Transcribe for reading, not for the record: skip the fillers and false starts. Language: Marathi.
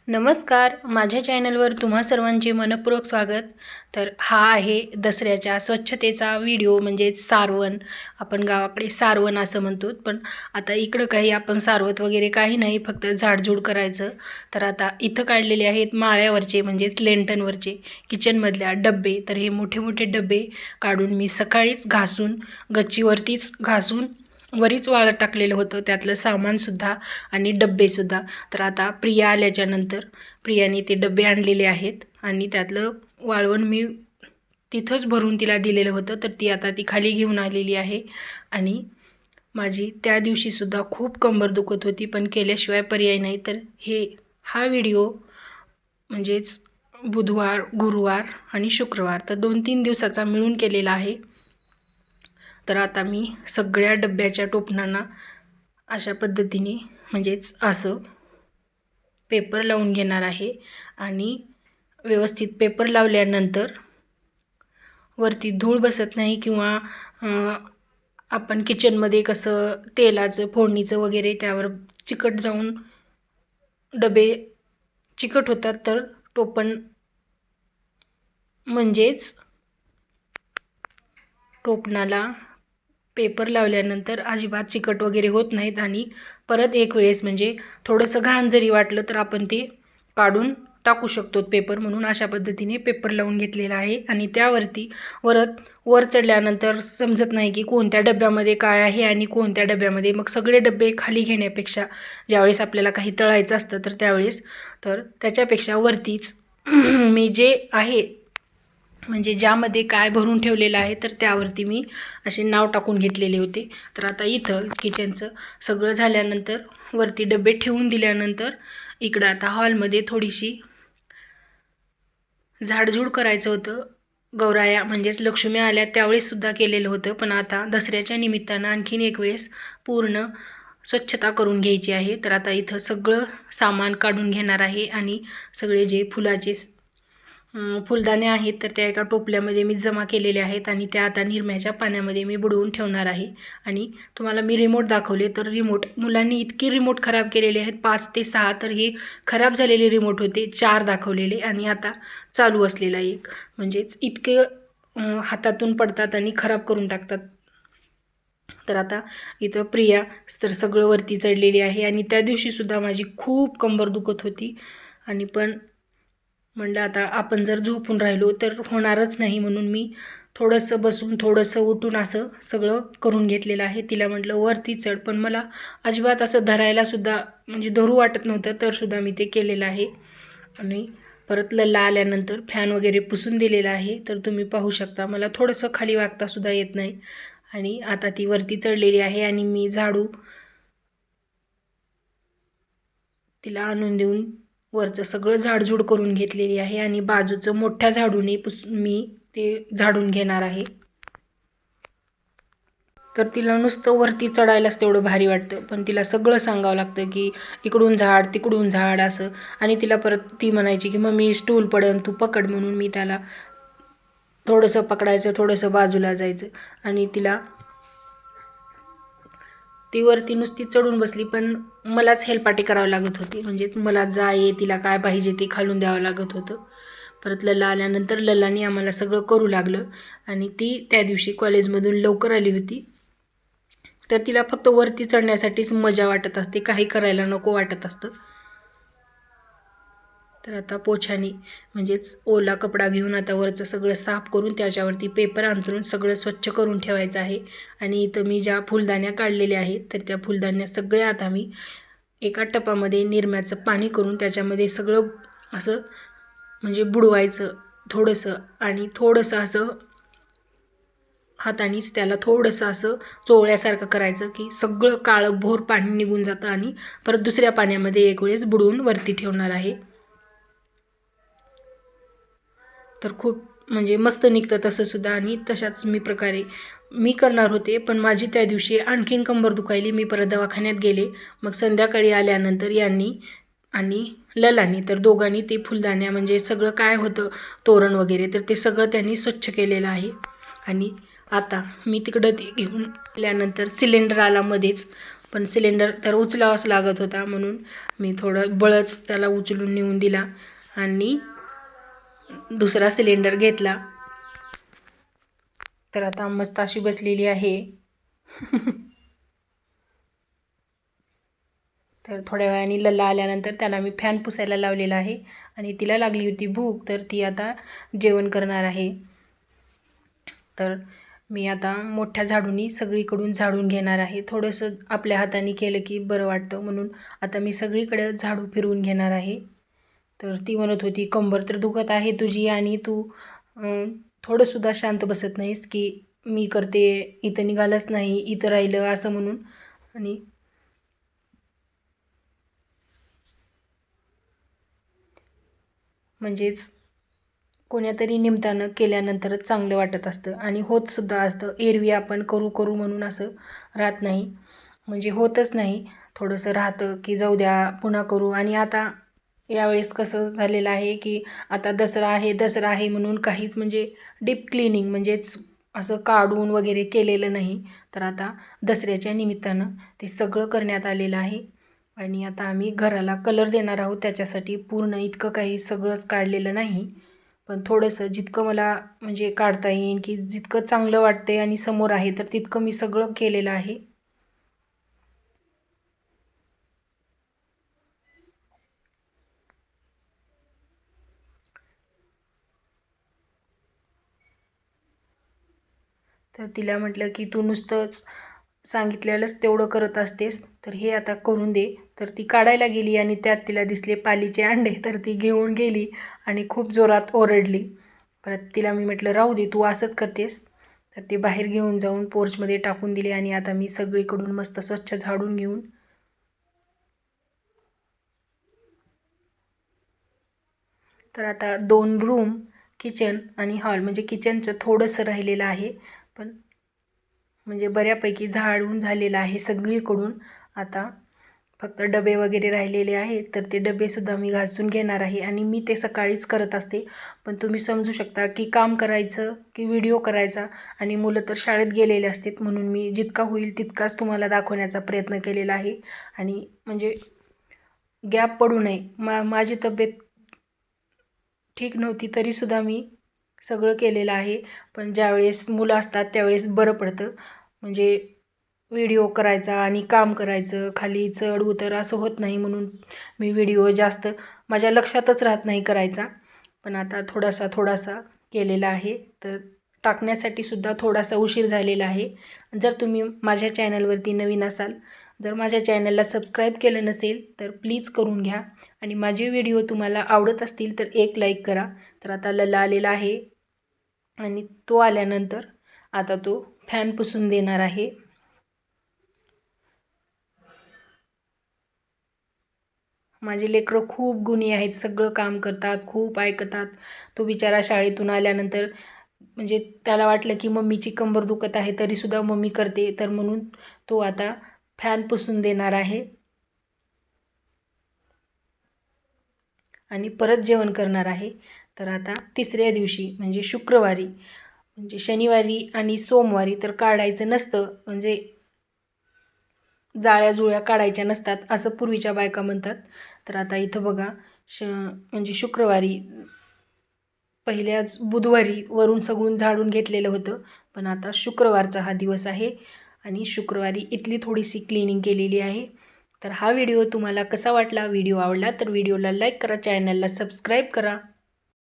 नमस्कार, माझ्या चॅनलवर तुम्हा सर्वांचे मनपूर्वक स्वागत। तर हा आहे दसऱ्याच्या स्वच्छतेचा व्हिडिओ, म्हणजे सारवण। आपण गावाकडे सारवण असं म्हणतो, पण आता इकडं काही आपण सारवत वगैरे काही नाही, फक्त झाडझूड करायचं। तर आता इथं काढलेले आहेत माळ्यावरचे म्हणजे लेंटनवरचे किचनमधल्या डब्बे। तर हे मोठे मोठे डब्बे काढून मी सकाळीच घासून गच्चीवरतीच घासून वरीच वाळत टाकलेलं होतं, त्यातलं सामानसुद्धा आणि डब्बेसुद्धा। तर आता प्रिया आल्याच्या नंतर प्रियाने ते डब्बे आणलेले आहेत आणि त्यातलं वाळवण मी तिथंच भरून तिला दिलेलं होतं। तर ती खाली घेऊन आलेली आहे। आणि माझी त्या दिवशीसुद्धा खूप कंबर दुखत होती, पण केल्याशिवाय पर्याय नाही। तर हा व्हिडिओ म्हणजेच बुधवार, गुरुवार आणि शुक्रवार, तर 2-3 दिवसाचा मिळून केलेला आहे। तर आता मी सगळ्या डब्याच्या टोपणांना अशा पद्धतीने म्हणजेच असं पेपर लावून घेणार आहे। आणि व्यवस्थित पेपर लावल्यानंतर वरती धूळ बसत नाही, किंवा आपण किचनमध्ये कसं तेलाचं फोडणीचं वगैरे त्यावर चिकट जाऊन डबे चिकट होतात, तर टोपण म्हणजेच टोपणाला पेपर लावल्यानंतर अजिबात चिकट वगैरे होत नाहीत। आणि परत एक वेळेस म्हणजे थोडंसं घाण जरी वाटलं तर आपण ते काढून टाकू शकतो पेपर, म्हणून अशा पद्धतीने पेपर लावून घेतलेला आहे। आणि त्यावरती वर चढल्यानंतर समजत नाही की कोणत्या डब्यामध्ये काय आहे आणि कोणत्या डब्यामध्ये, मग सगळे डबे खाली घेण्यापेक्षा ज्यावेळेस आपल्याला काही तळायचं असतं तर त्यावेळेस त्याच्यापेक्षा वरतीच मी जे आहे म्हणजे ज्यामध्ये काय भरून ठेवलेलं आहे तर त्यावरती मी असे नाव टाकून घेतलेले होते। तर आता इथं किचनचं सगळं झाल्यानंतर वरती डबे ठेवून दिल्यानंतर इकडं आता हॉलमध्ये थोडीशी झाडझूड करायचं होतं। गौराया म्हणजेच लक्ष्मी आल्या त्यावेळेससुद्धा केलेलं होतं, पण आता दसऱ्याच्या निमित्तानं आणखीन एक वेळेस पूर्ण स्वच्छता करून घ्यायची आहे। तर आता इथं सगळं सामान काढून घेणार आहे आणि सगळे जे फुलाचे फुलदाणे आहेत तर त्या एका टोपल्यामध्ये मी जमा केलेले आहेत आणि त्या आता निरम्याच्या पाण्यामध्ये मी बुडवून ठेवणार आहे। आणि तुम्हाला मी रिमोट दाखवले, तर मुलांनी इतकी रिमोट खराब केलेले आहेत, 5 ते 6। तर हे खराब झालेले रिमोट होते, 4 दाखवलेले आणि आता चालू असलेला एक, म्हणजेच इतके हातातून पडतात आणि खराब करून टाकतात। तर आता इथं प्रिया तर सगळं वरती चढलेली आहे आणि त्या दिवशीसुद्धा माझी खूप कंबर दुखत होती। आणि पण म्हणलं आता आपण जर झोपून राहिलो तर होणारच नाही, म्हणून मी थोडंसं बसून थोडंसं उठून असं सगळं करून घेतलेलं आहे। तिला म्हटलं वरती चढ, पण मला अजिबात असं धरायलासुद्धा म्हणजे धरू वाटत नव्हतं, तरसुद्धा मी ते केलेलं आहे। आणि परत लल्ला आल्यानंतर फॅन वगैरे पुसून दिलेला आहे। तर तुम्ही पाहू शकता मला थोडंसं खाली वागतासुद्धा येत नाही। आणि आता ती वरती चढलेली आहे आणि मी झाडू तिला आणून देऊन वरचं सगळं झाडझूड करून घेतलेली आहे आणि बाजूचं मोठ्या झाडूने मी ते झाडून घेणार आहे। तर तिला नुसतं वरती चढायलाच तेवढं भारी वाटतं, पण तिला सगळं सांगावं लागतं की इकडून झाड तिकडून झाड असं। आणि तिला परत ती म्हणायची की मम्मी स्टूल पडन तू पकड, म्हणून मी त्याला थोडंसं पकडायचं, थोडंसं बाजूला जायचं आणि ती वरती नुसती चढून बसली, पण मलाच हेलपाटे करावं लागत होती, म्हणजेच मला तिला काय पाहिजे ते खालून द्यावं लागत होतं। परत लल्ला आल्यानंतर लल्लानी आम्हाला सगळं करू लागलं आणि ती त्या दिवशी कॉलेजमधून लवकर आली होती, तर तिला फक्त वरती चढण्यासाठीच मजा वाटत असते, काही करायला नको वाटत असतं। तर आता पोछानी म्हणजेच ओला कपडा घेऊन आता वरचं सगळं साफ करून त्याच्यावरती पेपर अंथरून सगळं स्वच्छ करून ठेवायचं आहे। आणि इथं मी ज्या फुलदाण्या काढलेल्या आहेत तर त्या फुलदाण्या सगळ्या आता मी एका टपामध्ये निरम्याचं पाणी करून त्याच्यामध्ये सगळं असं म्हणजे बुडवायचं थोडंसं, आणि थोडंसं असं हातानेच त्याला थोडंसं असं चोळल्यासारखं करायचं की सगळं काळं भोर पाणी निघून जातं। आणि परत दुसऱ्या पाण्यामध्ये एक वेळेस बुडवून वरती ठेवणार आहे। तर खूप म्हणजे मस्त निघतं तसंसुद्धा। आणि तशाच प्रकारे मी करणार होते, पण माझी त्या दिवशी आणखीन कंबर दुखायली, मी परत दवाखान्यात गेले। मग संध्याकाळी आल्यानंतर यांनी आणि ललानी तर दोघांनी ते फुलदाण्या म्हणजे सगळं काय होतं तोरण वगैरे तर ते सगळं त्यांनी स्वच्छ केलेलं आहे। आणि आता मी तिकडं ते घेऊन आल्यानंतर सिलेंडर आला मध्येच, पण सिलेंडर तर उचलावाच लागत होता, म्हणून मी थोडं बळच त्याला उचलून नेऊन दिला आणि दुसरा सिलेंडर घेतला. तर आता मस्त अशी बसलेली आहे. तर थोड्या वेळाने लल्ला आल्यानंतर त्याला मी फॅन पुसायला लावलेला आहे आणि तिला लागली होती भूक, तर ती आता जेवण करणार आहे. तर मी आता मोठ्या झाडूनी सगळीकडून झाडून घेणार आहे. थोडंसं आपल्या हाताने केलं की बरं वाटतं, म्हणून आता मी सगळीकडे झाडू फिरवून घेणार आहे. तर ती म्हणत होती, कंबर तर दुखत आहे तुझी आणि तू थोडंसुद्धा शांत बसत नाहीस, की मी करते, इथं निघालंच नाही, इथं राहिलं असं म्हणून. आणि म्हणजेच कोण्यातरी निमित्तानं केल्यानंतरच चांगलं वाटत असतं आणि होतसुद्धा असतं. एरवी आपण करू करू म्हणून असं राहत नाही, म्हणजे होतच नाही. थोडंसं राहतं की जाऊ द्या पुन्हा करू. आणि आता यावेळेस कसं झालेलं आहे की आता दसरा आहे म्हणून काहीच म्हणजे डीप क्लिनिंग म्हणजेच असं काढून वगैरे केलेलं नाही. तर आता दसऱ्याच्या निमित्तानं ते सगळं करण्यात आलेलं आहे आणि आता आम्ही घराला कलर देणार आहोत. त्याच्यासाठी पूर्ण इतकं काही सगळंच काढलेलं नाही, पण थोडंसं जितकं मला म्हणजे काढता येईल, की जितकं चांगलं वाटते आणि समोर आहे तर तितकं मी सगळं केलेलं आहे. तर तिला म्हटलं की तू नुसतंच सांगितलेलंच तेवढं करत असतेस, तर हे आता करून दे. तर ती काढायला गेली आणि त्यात तिला दिसले पालीचे अंडे, तर ती घेऊन गेली आणि खूप जोरात ओरडली. परत तिला मी म्हटलं राहू दे, तू असंच करतेस. तर ते बाहेर घेऊन जाऊन पोर्चमध्ये टाकून दिले आणि आता मी सगळीकडून मस्त स्वच्छ झाडून घेऊन तर आता 2 रूम, किचन आणि हॉल, म्हणजे किचनचं थोडंसं राहिलेलं आहे, पण म्हणजे बऱ्यापैकी झाडून झालेलं आहे सगळीकडून. आता फक्त डबे वगैरे राहिलेले आहेत, तर ते डबेसुद्धा मी घासून घेणार आहे आणि मी ते सकाळीच करत असते. पण तुम्ही समजू शकता की काम करायचं की व्हिडिओ करायचा आणि मुलं तर शाळेत गेलेले असतात, म्हणून मी जितका होईल तितकाच तुम्हाला दाखवण्याचा प्रयत्न केलेला आहे. आणि म्हणजे गॅप पडू नये. माझी तब्येत ठीक नव्हती तरीसुद्धा मी सगळं केलेलं आहे. पण ज्यावेळेस मुलं असतात त्यावेळेस बरं पडतं, म्हणजे व्हिडिओ करायचा आणि काम करायचं, खाली चढ उतर असं होत नाही, म्हणून मी व्हिडिओ जास्त माझ्या लक्षातच राहत नाही करायचा. पण आता थोडासा केलेला आहे, तर टाकण्यासाठी सुद्धा थोडासा उशीर झालेला आहे. जर तुम्ही माझ्या चॅनलवरती नवीन असाल, जर माझ्या चॅनलला सबस्क्राईब केलं नसेल तर प्लीज करून घ्या आणि माझे व्हिडिओ तुम्हाला आवडत असतील तर एक लाईक करा. तर आता लल्ला आलेला आहे आणि तो आल्यानंतर आता तो फॅन पुसून देणार आहे. माझे लेकरं खूप गुणी आहेत, सगळं काम करतात, खूप ऐकतात. तो बिचारा शाळेतून आल्यानंतर म्हणजे त्याला वाटलं की मम्मीची कंबर दुखत आहे तरीसुद्धा मम्मी करते, तर म्हणून तो आता फॅन पुसून देणार आहे आणि परत जेवण करणार आहे. तर आता तिसऱ्या दिवशी म्हणजे शुक्रवारी, म्हणजे शनिवारी आणि सोमवारी तर काढायचं नसतं, म्हणजे जाळ्या जुळ्या काढायच्या नसतात असं पूर्वीच्या बायका म्हणतात. तर आता इथं बघा, म्हणजे शुक्रवारी पहिल्याच बुधवारी वरून सगळून झाडून घेतलेलं होतं, पण आता शुक्रवारचा हा दिवस आहे आणि शुक्रवारी इथली थोडीशी क्लिनिंग केलेली आहे. तर हा व्हिडिओ तुम्हाला कसा वाटला? व्हिडिओ आवडला तर व्हिडिओला लाईक करा, चॅनलला सबस्क्राईब करा.